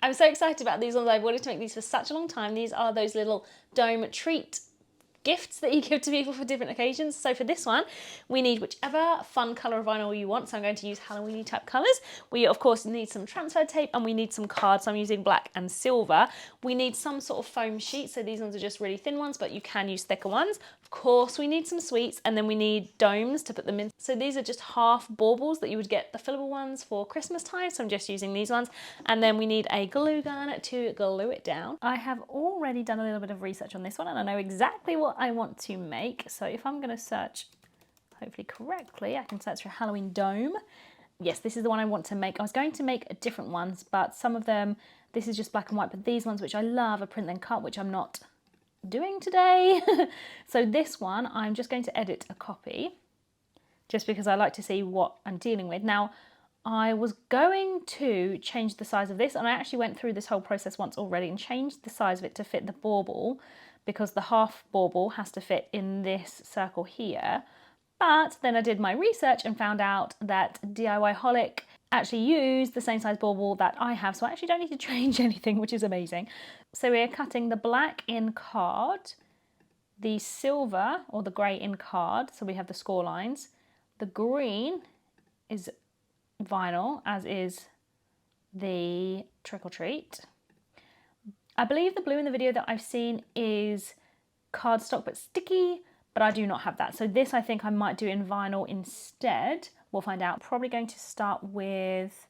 I'm so excited about these ones. I've wanted to make these for such a long time. These are those little dome treat gifts that you give to people for different occasions. So for this one, we need whichever fun colour of vinyl you want. So I'm going to use Halloween-y type colours. We of course need some transfer tape and we need some cards. So I'm using black and silver. We need some sort of foam sheet. So these ones are just really thin ones, but you can use thicker ones. Of course, we need some sweets and then we need domes to put them in. So these are just half baubles that you would get the fillable ones for Christmas time. So I'm just using these ones. And then we need a glue gun to glue it down. I have already done a little bit of research on this one and I know exactly what I want to make. So if I'm going to search, hopefully correctly, I can search for Halloween dome. Yes, this is the one I want to make. I was going to make different ones, but some of them, this is just black and white, but these ones, which I love, are print then cut, which I'm not doing today. So this one, I'm just going to edit a copy just because I like to see what I'm dealing with. Now, I was going to change the size of this, and I actually went through this whole process once already and changed the size of it to fit the bauble because the half bauble has to fit in this circle here. But then I did my research and found out that DIY Holic actually used the same size bauble that I have, so I actually don't need to change anything, which is amazing. So we're cutting the black in card, the silver or the grey in card, so we have the score lines. The green is vinyl, as is the trick or treat. I believe the blue in the video that I've seen is cardstock but sticky, but I do not have that. So this I think I might do in vinyl instead. We'll find out. Probably going to start with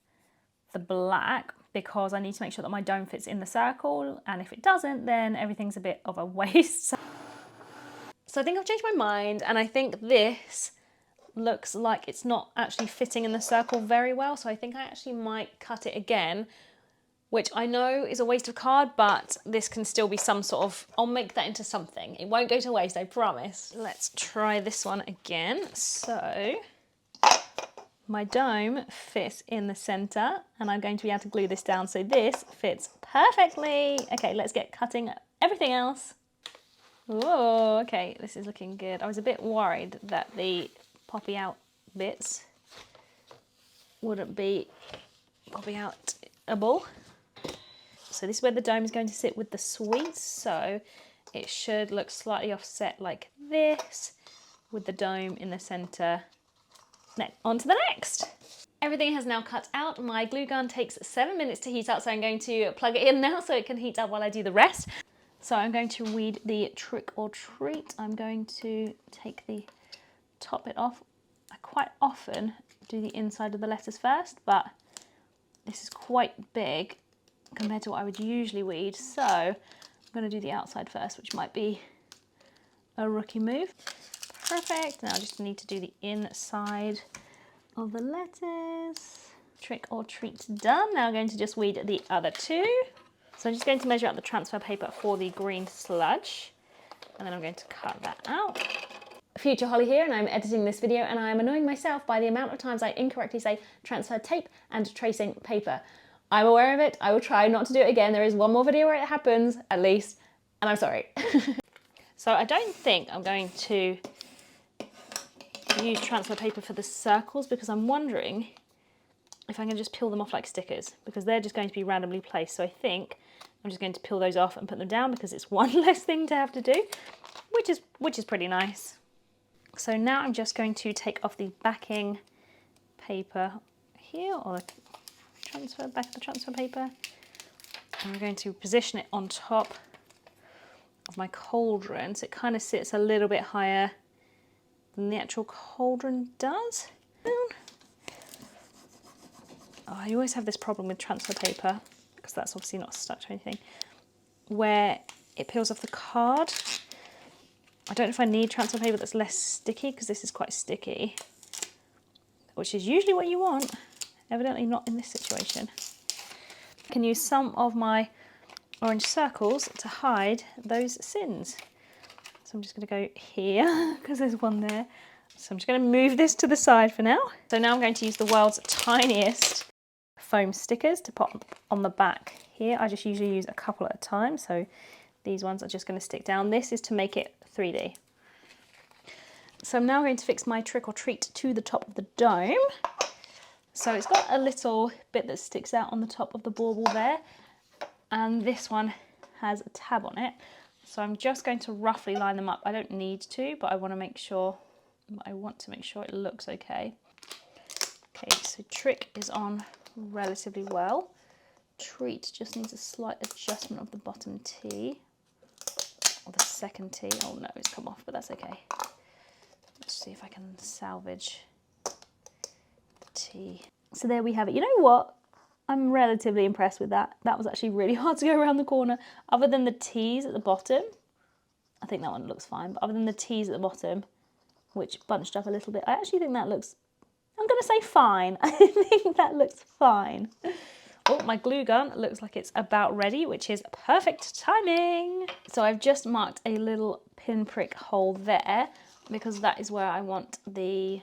the black because I need to make sure that my dome fits in the circle, and if it doesn't, then everything's a bit of a waste. So I think I've changed my mind, and I think this looks like it's not actually fitting in the circle very well, so I think I actually might cut it again, which I know is a waste of card, but this can still be some sort of, I'll make that into something. It won't go to waste, I promise. Let's try this one again. So my dome fits in the center and I'm going to be able to glue this down so this fits perfectly. Okay, let's get cutting everything else. Whoa, okay, this is looking good. I was a bit worried that the poppy out bits wouldn't be popping out-able. So this is where the dome is going to sit with the sweets, so it should look slightly offset like this with the dome in the center. On to the next. Everything has now cut out. My glue gun takes 7 minutes to heat up, so I'm going to plug it in now so it can heat up while I do the rest. So I'm going to read the trick or treat. I'm going to take the top bit off. I quite often do the inside of the letters first, but this is quite big compared to what I would usually weed, so I'm going to do the outside first, which might be a rookie move. Perfect. Now I just need to do the inside of the letters. Trick or treat done. Now I'm going to just weed the other two. So I'm just going to measure out the transfer paper for the green sludge, and then I'm going to cut that out. Future Holly here, and I'm editing this video, and I'm annoying myself by the amount of times I incorrectly say transfer tape and tracing paper. I'm aware of it. I will try not to do it again. There is one more video where it happens, at least, and I'm sorry. So I don't think I'm going to use transfer paper for the circles because I'm wondering if I can just peel them off like stickers, because they're just going to be randomly placed. So I think I'm just going to peel those off and put them down because it's one less thing to have to do, which is pretty nice. So now I'm just going to take off the backing paper here, or the back of the transfer paper, and I'm going to position it on top of my cauldron so it kind of sits a little bit higher than the actual cauldron does. Oh, I always have this problem with transfer paper, because that's obviously not stuck to anything, where it peels off the card. I don't know if I need transfer paper that's less sticky, because this is quite sticky, which is usually what you want. Evidently not in this situation. I can use some of my orange circles to hide those sins. So I'm just going to go here because there's one there. So I'm just going to move this to the side for now. So now I'm going to use the world's tiniest foam stickers to pop on the back here. I just usually use a couple at a time, so these ones are just going to stick down. This is to make it 3D. So I'm now going to fix my trick or treat to the top of the dome. So it's got a little bit that sticks out on the top of the bauble there, and this one has a tab on it. So I'm just going to roughly line them up. I don't need to, but I want to make sure it looks okay. Okay, so Trick is on relatively well. Treat just needs a slight adjustment of the bottom T, or the second T. Oh no, it's come off, but that's okay. Let's see if I can salvage the T. So there we have it. You know what? I'm relatively impressed with that. That was actually really hard to go around the corner. Other than the T's at the bottom, I think that one looks fine. But other than the T's at the bottom, which bunched up a little bit, I actually think that looks, I'm going to say fine. I think that looks fine. Oh, my glue gun looks like it's about ready, which is perfect timing. So I've just marked a little pinprick hole there because that is where I want the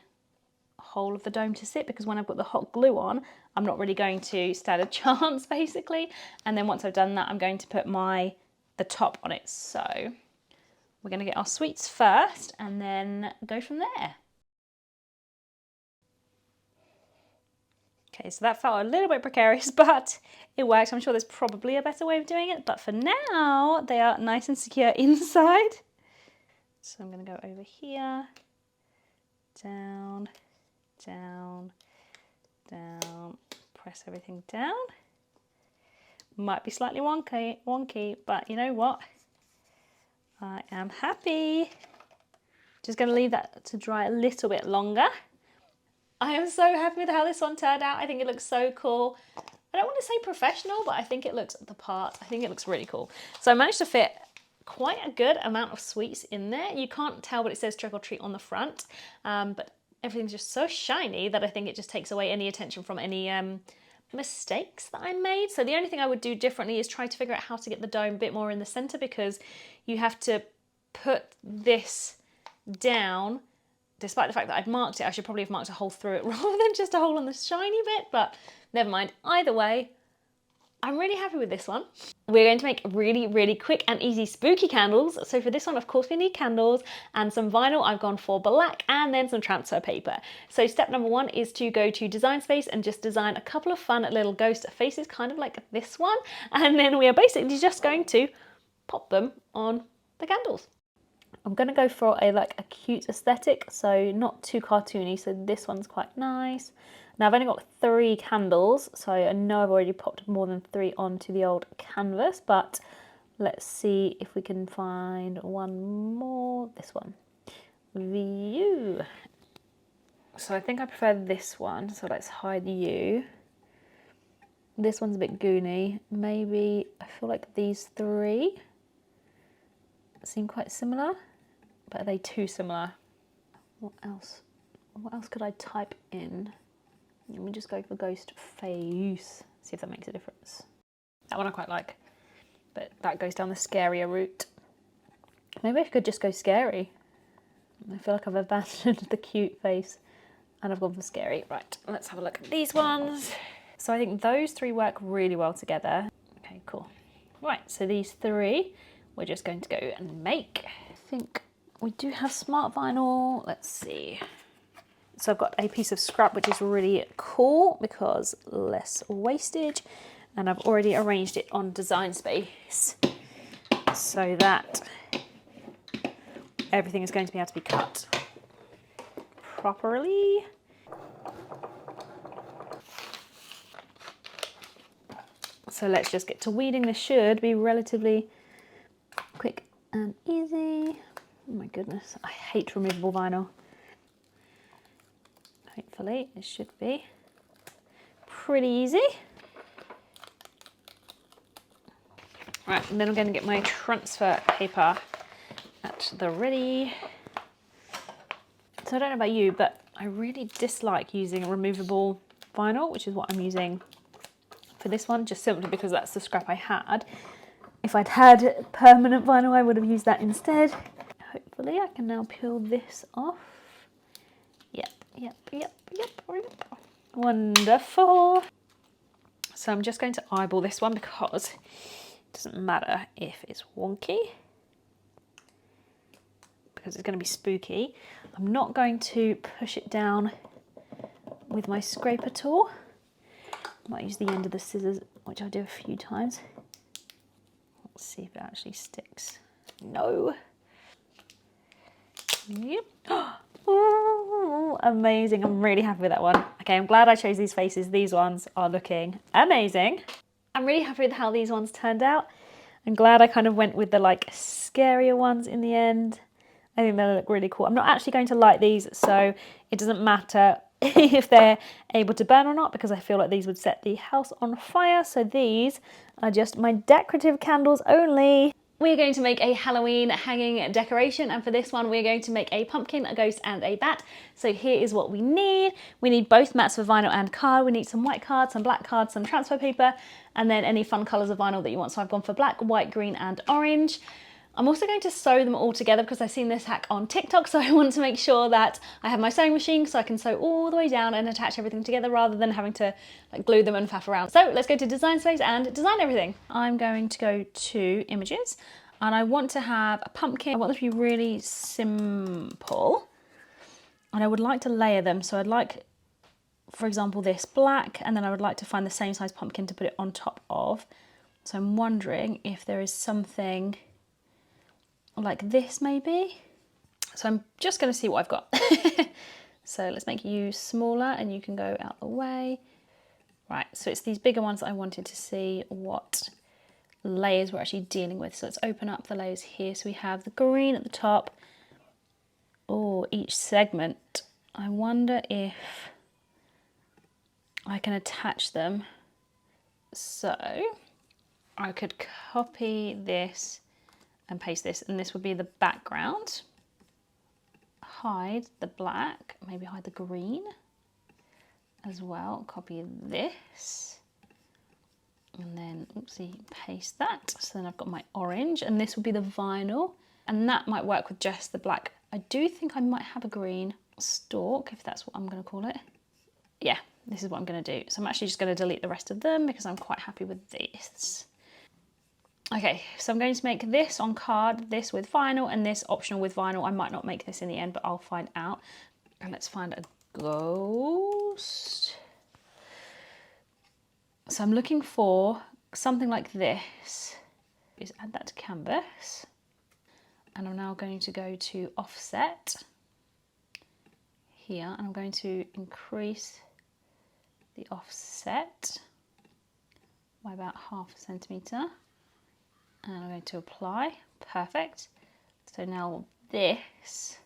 whole of the dome to sit, because when I've got the hot glue on, I'm not really going to stand a chance basically. And then once I've done that, I'm going to put the top on it. So we're going to get our sweets first and then go from there. Okay, so that felt a little bit precarious, but it worked. I'm sure there's probably a better way of doing it, but for now, they are nice and secure inside. So I'm going to go over here, down, down, down, press everything down. Might be slightly wonky, but you know what? I am happy. Just going to leave that to dry a little bit longer. I am so happy with how this one turned out. I think it looks so cool. I don't want to say professional, but I think it looks the part. I think it looks really cool. So I managed to fit quite a good amount of sweets in there. You can't tell, but it says trick or treat on the front. But everything's just so shiny that I think it just takes away any attention from any mistakes that I made. So the only thing I would do differently is try to figure out how to get the dome a bit more in the center, because you have to put this down. Despite the fact that I'd marked it, I should probably have marked a hole through it rather than just a hole on the shiny bit, but never mind. Either way, I'm really happy with this one. We're going to make really, really quick and easy spooky candles. So for this one, of course, we need candles and some vinyl. I've gone for black and then some transfer paper. So step number one is to go to Design Space and just design a couple of fun little ghost faces, kind of like this one. And then we are basically just going to pop them on the candles. I'm going to go for a cute aesthetic, so not too cartoony, so this one's quite nice. Now I've only got 3 candles, so I know I've already popped more than 3 onto the old canvas, but let's see if we can find one more. This one. View. So I think I prefer this one, so let's hide you. This one's a bit goony. Maybe, I feel like these 3 seem quite similar. But are they too similar? What else? What else could I type in? Let me just go for ghost face. See if that makes a difference. That one I quite like, but that goes down the scarier route. Maybe I could just go scary. I feel like I've abandoned the cute face and I've gone for scary. Right, let's have a look at these ones. So I think those 3 work really well together. Okay, cool. Right, so these 3 we're just going to go and make. I think we do have smart vinyl. Let's see. So I've got a piece of scrap, which is really cool because less wastage. And I've already arranged it on Design Space so that everything is going to be able to be cut properly. So let's just get to weeding. This should be relatively quick and easy. Oh my goodness, I hate removable vinyl. Hopefully it should be pretty easy. Right, and then I'm going to get my transfer paper at the ready. So I don't know about you, but I really dislike using removable vinyl, which is what I'm using for this one, just simply because that's the scrap I had. If I'd had permanent vinyl, I would have used that instead. Hopefully I can now peel this off. Yep. Wonderful. So I'm just going to eyeball this one because it doesn't matter if it's wonky, because it's going to be spooky. I'm not going to push it down with my scraper tool. I might use the end of the scissors, which I do a few times. Let's see if it actually sticks. No. Yep. Ooh, amazing. I'm really happy with that one. Okay, I'm glad I chose these faces. These ones are looking amazing. I'm really happy with how these ones turned out. I'm glad I kind of went with the like scarier ones in the end. I think they look really cool. I'm not actually going to light these, so it doesn't matter if they're able to burn or not, because I feel like these would set the house on fire. So these are just my decorative candles only. We're going to make a Halloween hanging decoration, and for this one we're going to make a pumpkin, a ghost and a bat. So here is what we need. We need both mats for vinyl and card. We need some white card, some black card, some transfer paper, and then any fun colours of vinyl that you want. So I've gone for black, white, green and orange. I'm also going to sew them all together because I've seen this hack on TikTok, so I want to make sure that I have my sewing machine so I can sew all the way down and attach everything together rather than having to like glue them and faff around. So let's go to design space and design everything. I'm going to go to images and I want to have a pumpkin. I want them to be really simple and I would like to layer them. So I'd like, for example, this black, and then I would like to find the same size pumpkin to put it on top of. So I'm wondering if there is something like this maybe. So I'm just going to see what I've got. So let's make you smaller and you can go out the way. Right, so it's these bigger ones that I wanted to see what layers we're actually dealing with. So let's open up the layers here. So we have the green at the top. Oh, each segment. I wonder if I can attach them. So I could copy this and paste this, and this would be the background. Hide the black, maybe hide the green as well. Copy this and then oopsie, paste that. So then I've got my orange, and this would be the vinyl, and that might work with just the black. I do think I might have a green stalk, if that's what I'm going to call it. Yeah, this is what I'm going to do. So I'm actually just going to delete the rest of them because I'm quite happy with this. Okay, so I'm going to make this on card, this with vinyl, and this optional with vinyl. I might not make this in the end, but I'll find out. And let's find a ghost. So I'm looking for something like this. Just add that to canvas. And I'm now going to go to offset here, and I'm going to increase the offset by about ½ centimetre. And I'm going to apply, perfect. So now this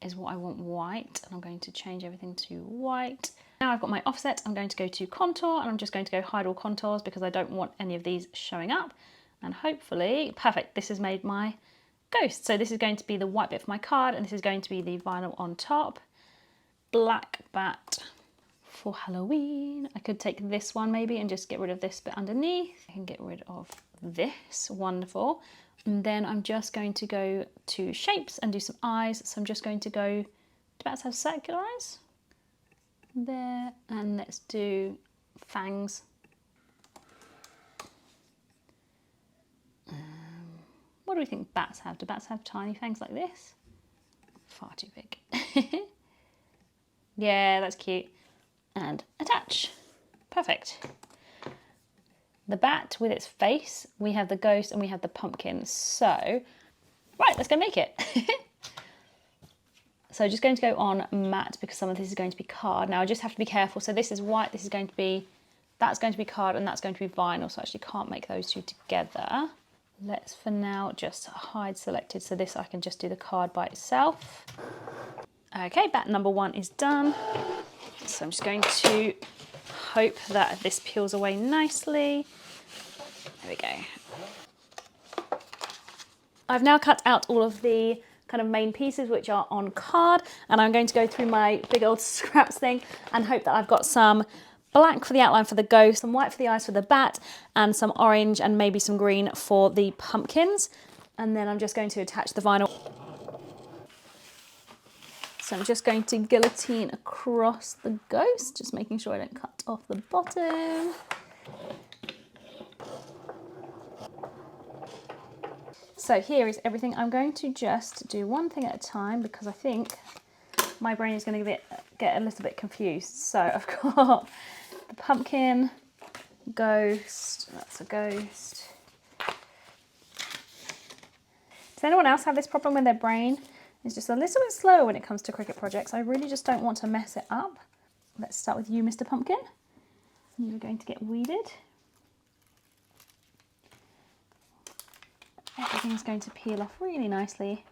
is what I want white, and I'm going to change everything to white. Now I've got my offset, I'm going to go to contour, and I'm just going to go hide all contours because I don't want any of these showing up. And hopefully, perfect, this has made my ghost. So this is going to be the white bit for my card, and this is going to be the vinyl on top. Black bat for Halloween. I could take this one maybe and just get rid of this bit underneath. I can get rid of this, wonderful. And then I'm just going to go to shapes and do some eyes. So I'm just going to go, do bats have circular eyes? There, and let's do fangs. What do we think bats have? Do bats have tiny fangs like this? Far too big. Yeah, that's cute. And attach. Perfect. The bat with its face, we have the ghost, and we have the pumpkin. So, right, let's go make it. So just going to go on matte because some of this is going to be card. Now I just have to be careful. So this is white, this is going to be, that's going to be card, and that's going to be vinyl. So I actually can't make those two together. Let's for now just hide selected. So this I can just do the card by itself. Okay, bat number 1 is done. So I'm just going to hope that this peels away nicely. There we go. I've now cut out all of the kind of main pieces which are on card, and I'm going to go through my big old scraps thing and hope that I've got some black for the outline for the ghost, some white for the eyes for the bat, and some orange and maybe some green for the pumpkins. And then I'm just going to attach the vinyl. So I'm just going to guillotine across the ghost, just making sure I don't cut off the bottom. So here is everything. I'm going to just do one thing at a time because I think my brain is going to get a little bit confused. So I've got the pumpkin, Ghost, that's a ghost. Does anyone else have this problem with their brain? It's just a little bit slower when it comes to Cricut projects. I really just don't want to mess it up. Let's start with you, Mr. Pumpkin. You're going to get weeded. Everything's going to peel off really nicely.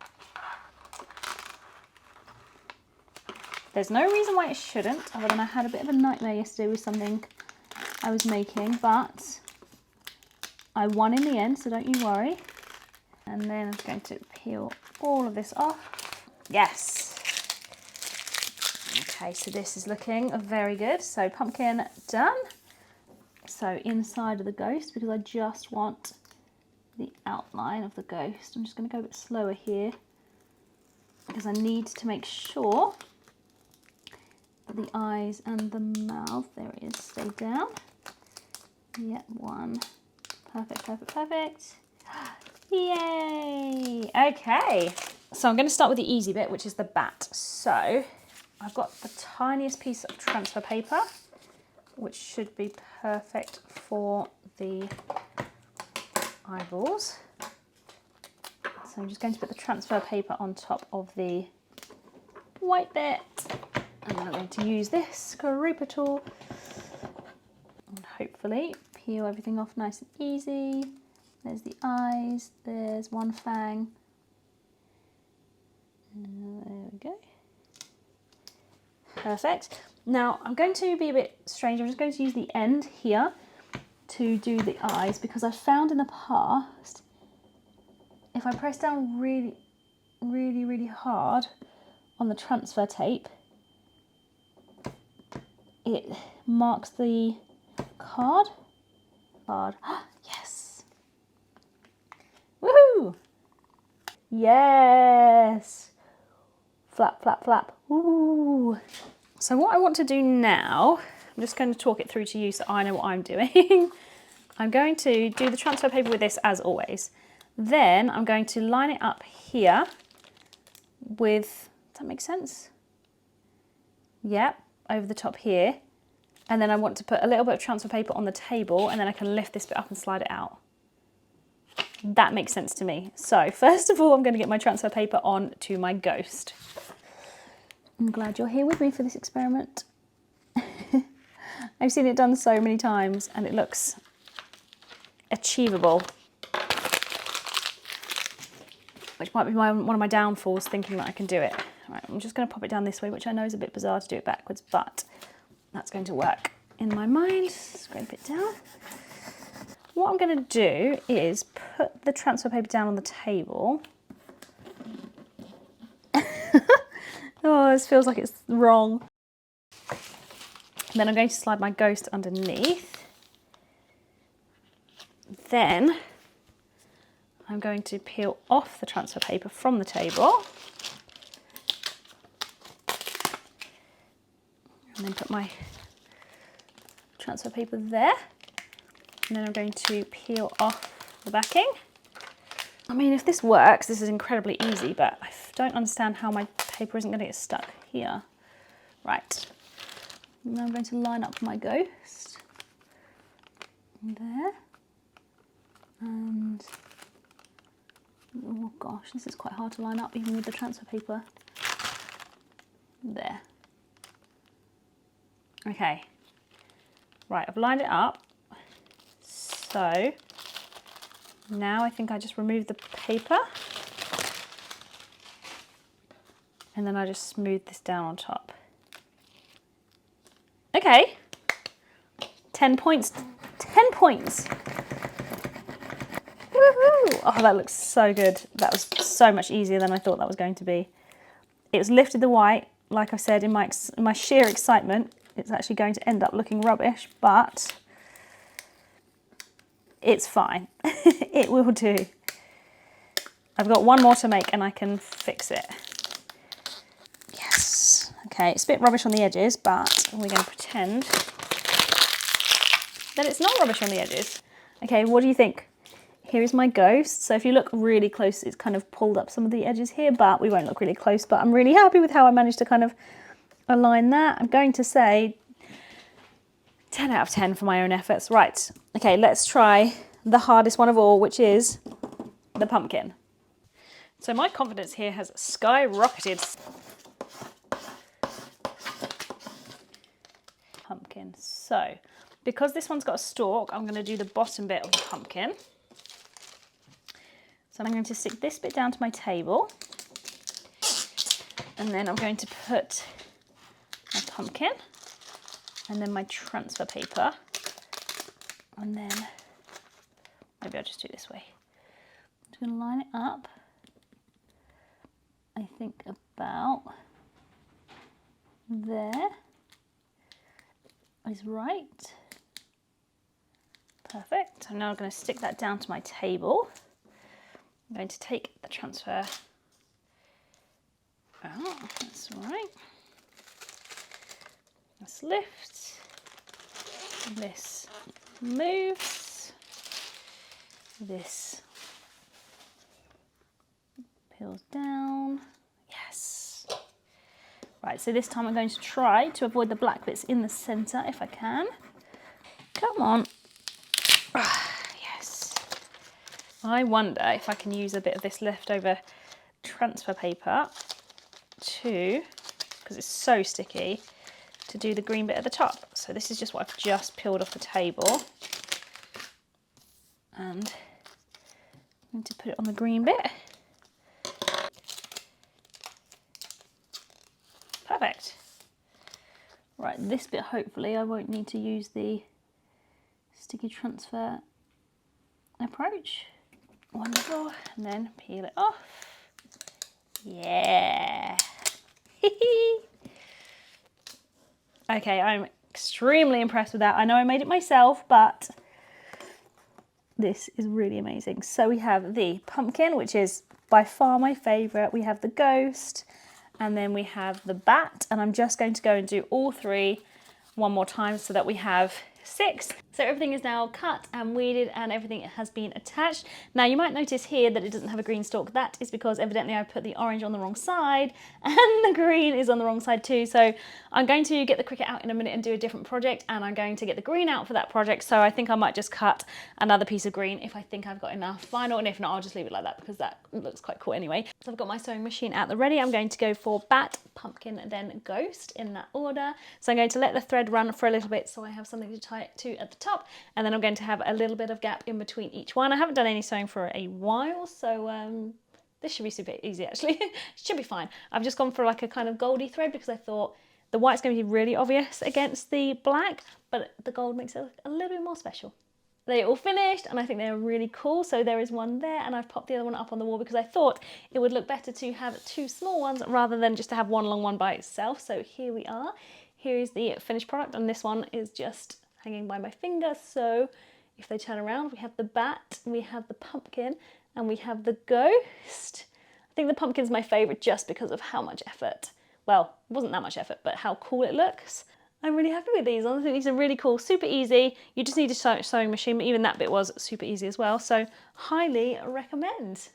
There's no reason why it shouldn't, other than I had a bit of a nightmare yesterday with something I was making, but I won in the end, so don't you worry. And then I'm going to peel all of this off. Yes. Okay, so this is looking very good. So pumpkin done. So inside of the ghost, because I just want the outline of the ghost. I'm just going to go a bit slower here because I need to make sure that the eyes and the mouth, there it is, stay down. Yep, one. Perfect, perfect, perfect. Yay! Okay, so I'm going to start with the easy bit, which is the bat. So I've got the tiniest piece of transfer paper, which should be perfect for the eyeballs. So I'm just going to put the transfer paper on top of the white bit, and then I'm going to use this scraper tool and hopefully peel everything off nice and easy. There's the eyes, there's one fang. There we go. Perfect. Now I'm going to be a bit strange. I'm just going to use the end here to do the eyes, because I've found in the past, if I press down really, really, really hard on the transfer tape, it marks the card. Yes. Woohoo! Yes. Flap, flap, flap. Ooh. So what I want to do now, I'm just going to talk it through to you so I know what I'm doing. I'm going to do the transfer paper with this as always. Then I'm going to line it up here with, does that make sense? Yep, over the top here. And then I want to put a little bit of transfer paper on the table, and then I can lift this bit up and slide it out. That makes sense to me. So first of all, I'm going to get my transfer paper on to my ghost. I'm glad you're here with me for this experiment. I've seen it done so many times and it looks achievable. Which might be one of my downfalls, thinking that I can do it. Right, I'm just going to pop it down this way, which I know is a bit bizarre to do it backwards, but that's going to work in my mind. Scrape it down. What I'm going to do is put the transfer paper down on the table. Oh, this feels like it's wrong. And then I'm going to slide my ghost underneath. Then I'm going to peel off the transfer paper from the table. And then put my transfer paper there. And then I'm going to peel off the backing. I mean, if this works, this is incredibly easy, but I don't understand how my paper isn't going to get stuck here. Right. Now I'm going to line up my ghost. There. And, oh gosh, this is quite hard to line up even with the transfer paper. There. Okay. Right, I've lined it up. So now I think I just remove the paper and then I just smooth this down on top. Okay, 10 points, 10 points. Woohoo! Oh, that looks so good. That was so much easier than I thought that was going to be. It was lifted the white, like I said, in my sheer excitement. It's actually going to end up looking rubbish, but it's fine. It will do. I've got one more to make and I can fix it. Yes. Okay, it's a bit rubbish on the edges, but we're going to pretend that it's not rubbish on the edges. Okay, what do you think? Here is my ghost. So if you look really close, it's kind of pulled up some of the edges here, but we won't look really close. But I'm really happy with how I managed to kind of align that. I'm going to say 10 out of 10 for my own efforts. Right, okay, let's try the hardest one of all, which is the pumpkin. So my confidence here has skyrocketed. Pumpkin. So, because this one's got a stalk, I'm going to do the bottom bit of the pumpkin. So I'm going to stick this bit down to my table. And then I'm going to put my pumpkin and then my transfer paper. And then, maybe I'll just do it this way. I'm just going to line it up. I think about there is right. Perfect. I'm now going to stick that down to my table. I'm going to take the transfer out. That's right. Let's lift. This moves. This peels down. Yes. Right, so this time I'm going to try to avoid the black bits in the centre if I can. Come on. Yes. I wonder if I can use a bit of this leftover transfer paper to, because it's so sticky, to do the green bit at the top. So this is just what I've just peeled off the table. And I'm going to put it on the green bit. Perfect. Right, this bit hopefully I won't need to use the sticky transfer approach. Wonderful. And then peel it off. Yeah. Okay, I'm extremely impressed with that. I know I made it myself, but this is really amazing. So we have the pumpkin, which is by far my favourite. We have the ghost, and then we have the bat. And I'm just going to go and do all three one more time so that we have 6. So everything is now cut and weeded and everything has been attached. Now you might notice here that it doesn't have a green stalk. That is because evidently I put the orange on the wrong side and the green is on the wrong side too. So I'm going to get the Cricut out in a minute and do a different project, and I'm going to get the green out for that project. So I think I might just cut another piece of green if I think I've got enough vinyl, and if not, I'll just leave it like that because that looks quite cool anyway. So I've got my sewing machine at the ready. I'm going to go for bat, pumpkin, and then ghost in that order. So I'm going to let the thread run for a little bit so I have something to tie it to at the top, and then I'm going to have a little bit of gap in between each one. I haven't done any sewing for a while, so this should be super easy actually. It should be fine. I've just gone for like a kind of goldy thread because I thought the white's going to be really obvious against the black, but the gold makes it look a little bit more special. They're all finished and I think they're really cool. So there is one there, and I've popped the other one up on the wall because I thought it would look better to have 2 small ones rather than just to have one long one by itself. So here we are. Here is the finished product, and this one is just hanging by my finger. So if they turn around, we have the bat, we have the pumpkin, and we have the ghost. I think the pumpkin's my favourite just because of how much effort, well, it wasn't that much effort, but how cool it looks. I'm really happy with these. I think these are really cool, super easy. You just need a sewing machine, but even that bit was super easy as well. So highly recommend.